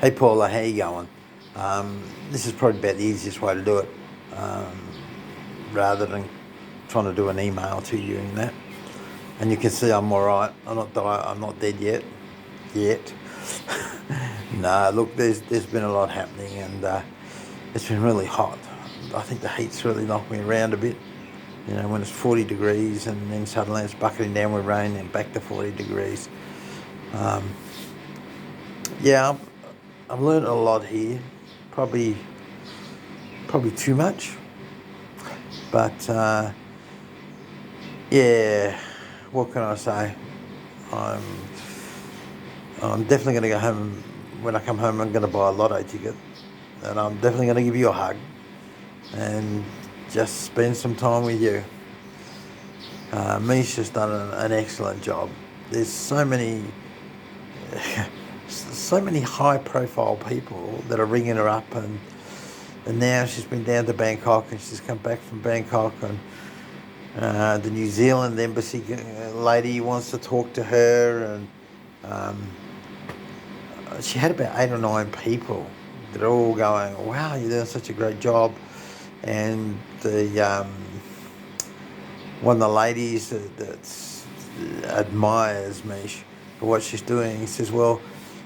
Hey Paula, how you going? This is probably about the easiest way to do it, rather than trying to do an email to you and that. And you can see I'm all right. I'm not dead yet. Yet. No, look, there's been a lot happening, and it's been really hot. I think the heat's really knocked me around a bit. You know, when it's 40 degrees and then suddenly it's bucketing down with rain and back to 40 degrees. Um, yeah, I've learned a lot here. Probably too much, but yeah. What can I say? I'm I'm definitely going to go home. When I come home, I'm going to buy a lotto ticket, and I'm definitely going to give you a hug and just spend some time with you. Misha's done an excellent job. There's so many high-profile people that are ringing her up, and now she's been down to Bangkok, and she's come back from Bangkok, and the New Zealand embassy lady wants to talk to her, and she had about 8 or 9 people that are all going, "Wow, you're doing such a great job." And the one of the ladies that admires Mish for what she's doing, he says, "Well,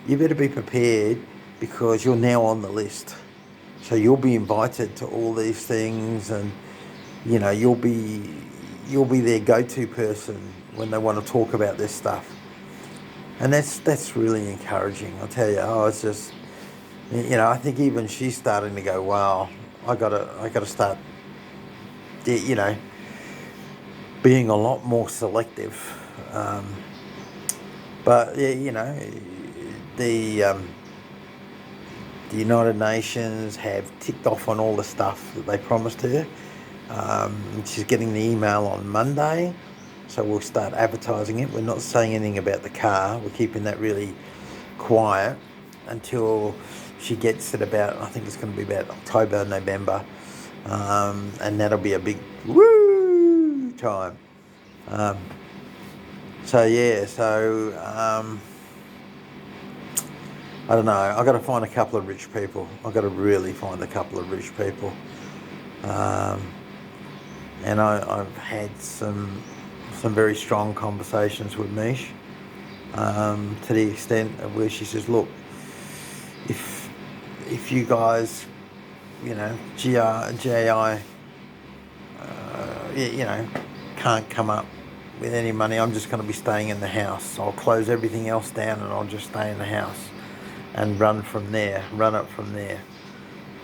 you better be prepared because you're now on the list. So you'll be invited to all these things, and you know you'll be their go-to person when they want to talk about this stuff." And that's really encouraging. I'll tell you. Oh, it's just, I think even she's starting to go, "Wow, I gotta start, you know, being a lot more selective." But yeah, the United Nations have ticked off on all the stuff that they promised her. She's getting the email on Monday, so we'll start advertising it. We're not saying anything about the car. We're keeping that really quiet until she gets it about, I think it's going to be about October, November, and that'll be a big woo time. I don't know. I've got to find a couple of rich people. I've got to really find a couple of rich people. And I've had some very strong conversations with Mish, to the extent of where she says, "Look, if you guys, GI, can't come up with any money, I'm just going to be staying in the house. I'll close everything else down and I'll just stay in the house and run up from there.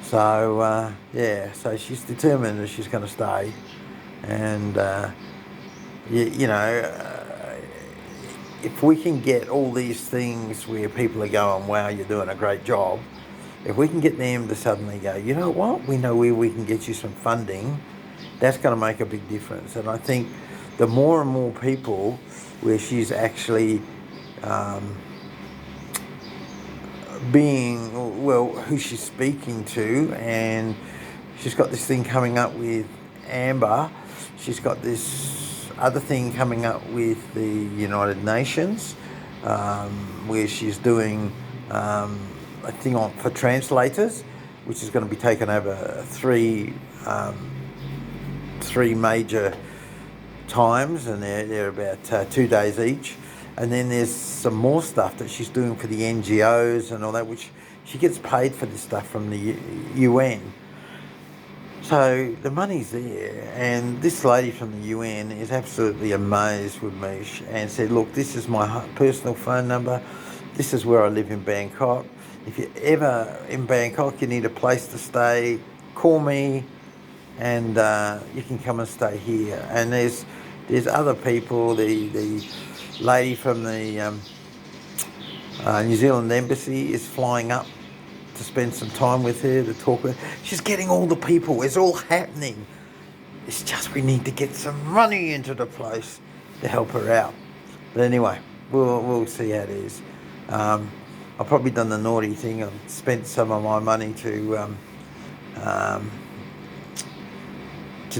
So, so she's determined that she's going to stay. And, if we can get all these things where people are going, "Wow, you're doing a great job," if we can get them to suddenly go, "You know what, we know where we can get you some funding," that's going to make a big difference. And I think the more and more people where she's actually who she's speaking to, and she's got this thing coming up with Amber. She's got this other thing coming up with the United Nations, where she's doing a thing for translators, which is going to be taken over three major times, and they're about 2 days each. And then there's some more stuff that she's doing for the NGOs and all that, which she gets paid for this stuff from the UN. So the money's there, and this lady from the UN is absolutely amazed with me and said, "Look, this is my personal phone number. This is where I live in Bangkok. If you're ever in Bangkok, you need a place to stay, call me, and you can come and stay here." And there's other people. The lady from the New Zealand embassy is flying up to spend some time with her, to talk with her. She's getting all the people. It's all happening. It's just we need to get some money into the place to help her out. But anyway, we'll see how it is. I've probably done the naughty thing. I've spent some of my money to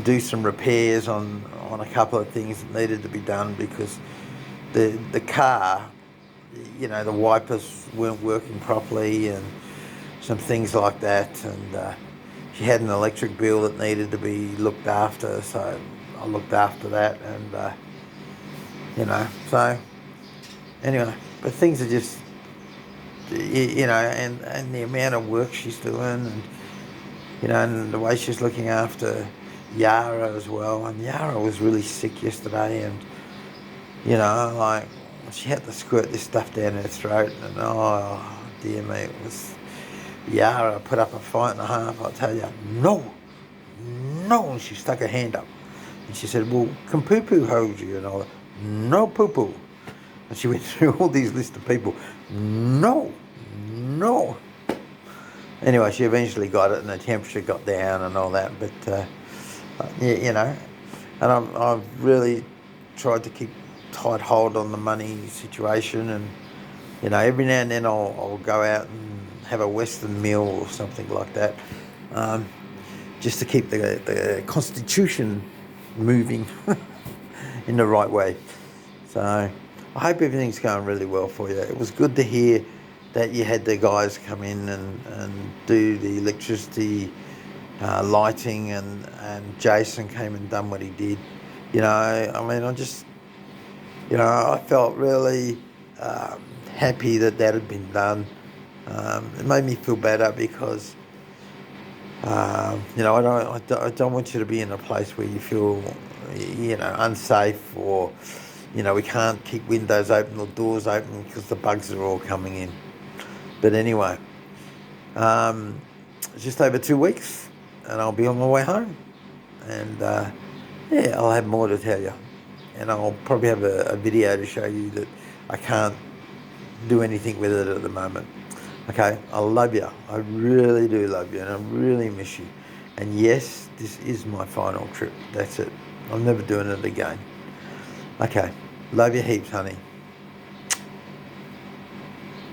do some repairs on a couple of things that needed to be done, because the car, the wipers weren't working properly and some things like that. And she had an electric bill that needed to be looked after, so I looked after that. And so anyway, but things are just, and the amount of work she's doing, and the way she's looking after Yara as well. And Yara was really sick yesterday, and like, she had to squirt this stuff down her throat, and oh dear me, it was Yara put up a fight and a half. I tell you, no, and she stuck her hand up, and she said, "Well, can Poo Poo hold you?" And all, no, Poo Poo. And she went through all these lists of people. No. Anyway, she eventually got it, and the temperature got down and all that. But and I've really tried to keep tight hold on the money situation, and every now and then I'll go out and have a Western meal or something like that, just to keep the constitution moving in the right way. So I hope everything's going really well for you. It was good to hear that you had the guys come in and do the electricity, lighting, and Jason came and done what he did. I felt really happy that had been done. It made me feel better because, I don't want you to be in a place where you feel, unsafe, or, we can't keep windows open or doors open because the bugs are all coming in. But anyway, just over 2 weeks and I'll be on my way home. And I'll have more to tell you. And I'll probably have a video to show you that I can't do anything with it at the moment. Okay, I love you. I really do love you, and I really miss you. And yes, this is my final trip. That's it. I'm never doing it again. Okay, love you heaps, honey.